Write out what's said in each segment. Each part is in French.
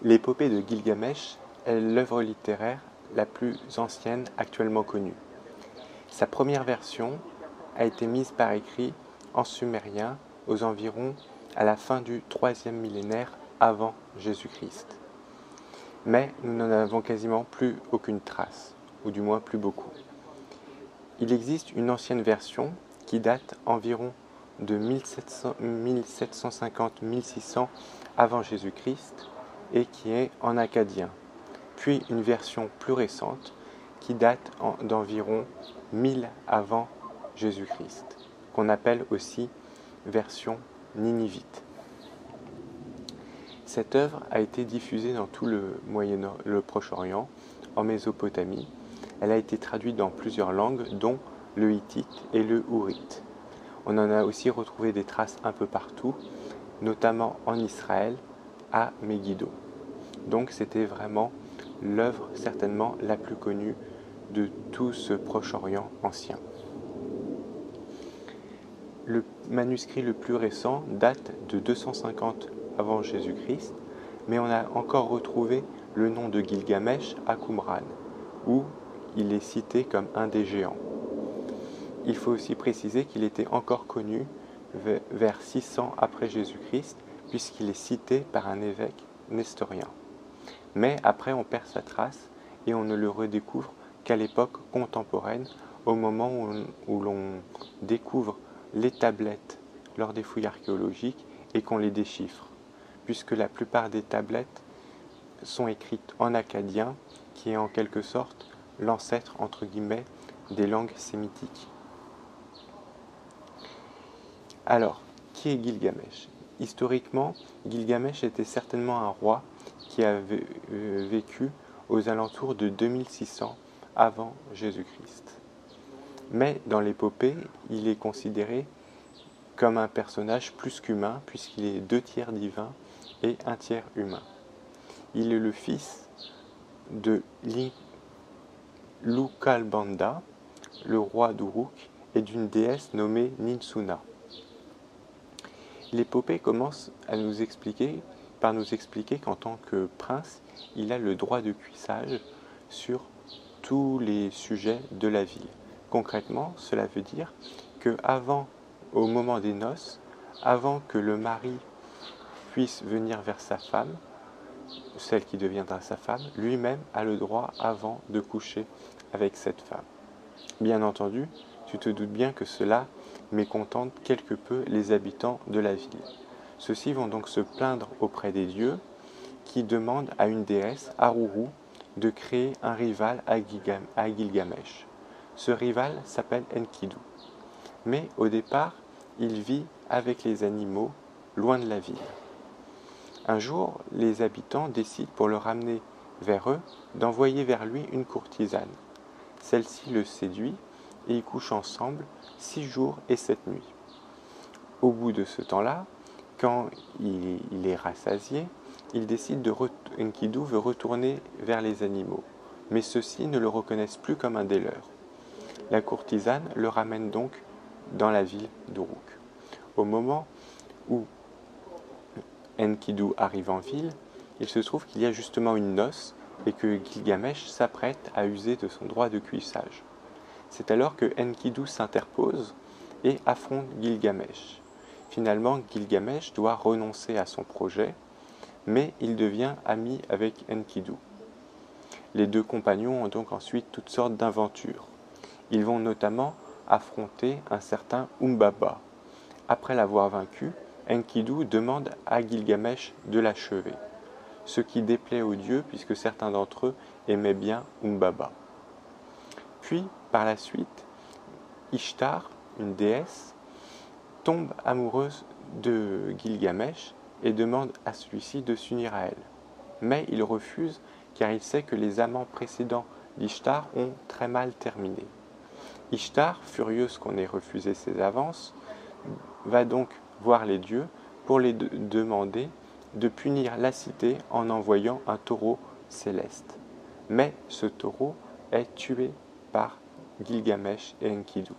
L'épopée de Gilgamesh est l'œuvre littéraire la plus ancienne actuellement connue. Sa première version a été mise par écrit en sumérien aux environs à la fin du IIIe millénaire avant Jésus-Christ. Mais nous n'en avons quasiment plus aucune trace, ou du moins plus beaucoup. Il existe une ancienne version qui date environ de 1750-1600 avant Jésus-Christ et qui est en akkadien, puis une version plus récente qui date d'environ 1000 avant Jésus-Christ, qu'on appelle aussi version ninivite. Cette œuvre a été diffusée dans tout le Proche-Orient, en Mésopotamie. Elle a été traduite dans plusieurs langues, dont le hittite et le hourite. On en a aussi retrouvé des traces un peu partout, notamment en Israël, à Megiddo. Donc c'était vraiment l'œuvre certainement la plus connue de tout ce Proche-Orient ancien. Le manuscrit le plus récent date de 250 avant Jésus-Christ, mais on a encore retrouvé le nom de Gilgamesh à Qumran, où il est cité comme un des géants. Il faut aussi préciser qu'il était encore connu vers 600 après Jésus-Christ, puisqu'il est cité par un évêque nestorien. Mais après on perd sa trace et on ne le redécouvre qu'à l'époque contemporaine, au moment où l'on découvre les tablettes lors des fouilles archéologiques et qu'on les déchiffre, puisque la plupart des tablettes sont écrites en akkadien, qui est en quelque sorte l'ancêtre, entre guillemets, des langues sémitiques. Alors, qui est Gilgamesh ? Historiquement, Gilgamesh était certainement un roi qui avait vécu aux alentours de 2600 avant Jésus-Christ. Mais dans l'épopée, il est considéré comme un personnage plus qu'humain, puisqu'il est 2 tiers divin et 1 tiers humain. Il est le fils de Lukalbanda, le roi d'Uruk, et d'une déesse nommée Ninsuna. L'épopée commence par nous expliquer qu'en tant que prince, il a le droit de cuissage sur tous les sujets de la ville. Concrètement, cela veut dire que au moment des noces, avant que le mari puisse venir vers sa femme, celle qui deviendra sa femme, lui-même a le droit avant de coucher avec cette femme. Bien entendu, tu te doutes bien que cela mécontente quelque peu les habitants de la ville. Ceux-ci vont donc se plaindre auprès des dieux qui demandent à une déesse, Aruru, de créer un rival à Gilgamesh. Ce rival s'appelle Enkidu. Mais au départ, il vit avec les animaux, loin de la ville. Un jour, les habitants décident, pour le ramener vers eux, d'envoyer vers lui une courtisane. Celle-ci le séduit et ils couchent ensemble 6 jours et 7 nuits. Au bout de ce temps-là, quand il est rassasié, il décide Enkidu veut retourner vers les animaux, mais ceux-ci ne le reconnaissent plus comme un des leurs. La courtisane le ramène donc dans la ville d'Uruk. Au moment où Enkidu arrive en ville, il se trouve qu'il y a justement une noce et que Gilgamesh s'apprête à user de son droit de cuissage. C'est alors que Enkidu s'interpose et affronte Gilgamesh. Finalement, Gilgamesh doit renoncer à son projet, mais il devient ami avec Enkidu. Les deux compagnons ont donc ensuite toutes sortes d'aventures. Ils vont notamment affronter un certain Humbaba. Après l'avoir vaincu, Enkidu demande à Gilgamesh de l'achever, ce qui déplaît aux dieux puisque certains d'entre eux aimaient bien Humbaba. Puis, par la suite, Ishtar, une déesse, tombe amoureuse de Gilgamesh et demande à celui-ci de s'unir à elle. Mais il refuse car il sait que les amants précédents d'Ishtar ont très mal terminé. Ishtar, furieuse qu'on ait refusé ses avances, va donc voir les dieux pour les demander de punir la cité en envoyant un taureau céleste. Mais ce taureau est tué par Gilgamesh et Enkidu.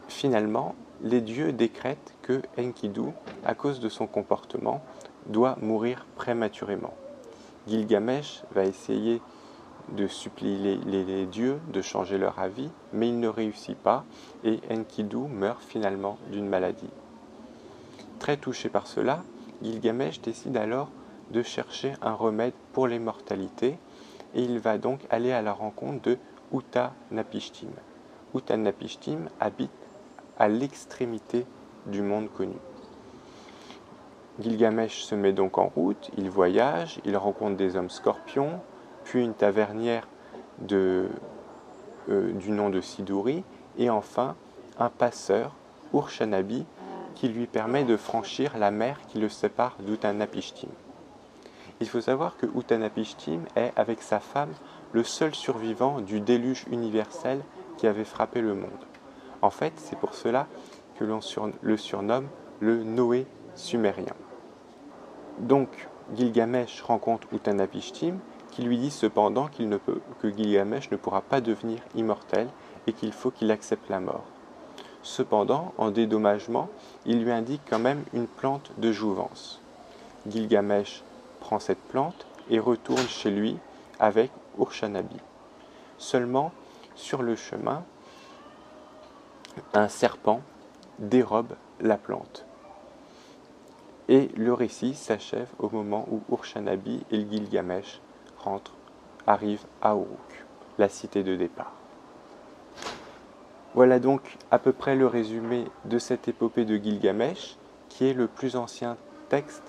Finalement, les dieux décrètent que Enkidu, à cause de son comportement, doit mourir prématurément. Gilgamesh va essayer de supplier les dieux de changer leur avis, mais il ne réussit pas et Enkidu meurt finalement d'une maladie. Très touché par cela, Gilgamesh décide alors de chercher un remède pour l'immortalité et il va donc aller à la rencontre de Utanapishtim. Utanapishtim habite à l'extrémité du monde connu. Gilgamesh se met donc en route, il voyage, il rencontre des hommes scorpions, puis une tavernière du nom de Siduri, et enfin un passeur, Urshanabi, qui lui permet de franchir la mer qui le sépare d'Utanapishtim. Il faut savoir que Utanapishtim est, avec sa femme, le seul survivant du déluge universel qui avait frappé le monde. En fait, c'est pour cela que l'on le surnomme le Noé sumérien. Donc, Gilgamesh rencontre Utanapishtim, qui lui dit cependant que Gilgamesh ne pourra pas devenir immortel et qu'il faut qu'il accepte la mort. Cependant, en dédommagement, il lui indique quand même une plante de jouvence. Gilgamesh prend cette plante et retourne chez lui avec Urshanabi. Seulement, sur le chemin, un serpent dérobe la plante. Et le récit s'achève au moment où Urshanabi et Gilgamesh arrivent à Uruk, la cité de départ. Voilà donc à peu près le résumé de cette épopée de Gilgamesh, qui est le plus ancien texte,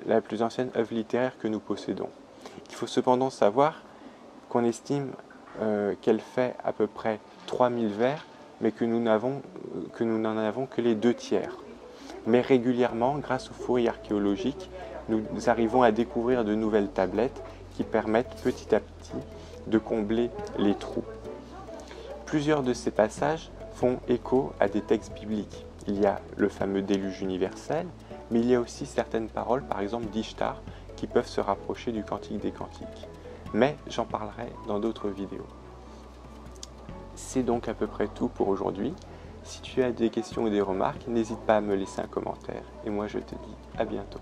la plus ancienne œuvre littéraire que nous possédons. Il faut cependant savoir qu'on estime qu'elle fait à peu près 3000 vers, mais que nous n'en avons que les 2/3. Mais régulièrement, grâce aux fouilles archéologiques, nous arrivons à découvrir de nouvelles tablettes qui permettent petit à petit de combler les trous. Plusieurs de ces passages font écho à des textes bibliques. Il y a le fameux déluge universel, mais il y a aussi certaines paroles, par exemple d'Ishtar, qui peuvent se rapprocher du Cantique des Cantiques. Mais j'en parlerai dans d'autres vidéos. C'est donc à peu près tout pour aujourd'hui. Si tu as des questions ou des remarques, n'hésite pas à me laisser un commentaire. Et moi je te dis à bientôt.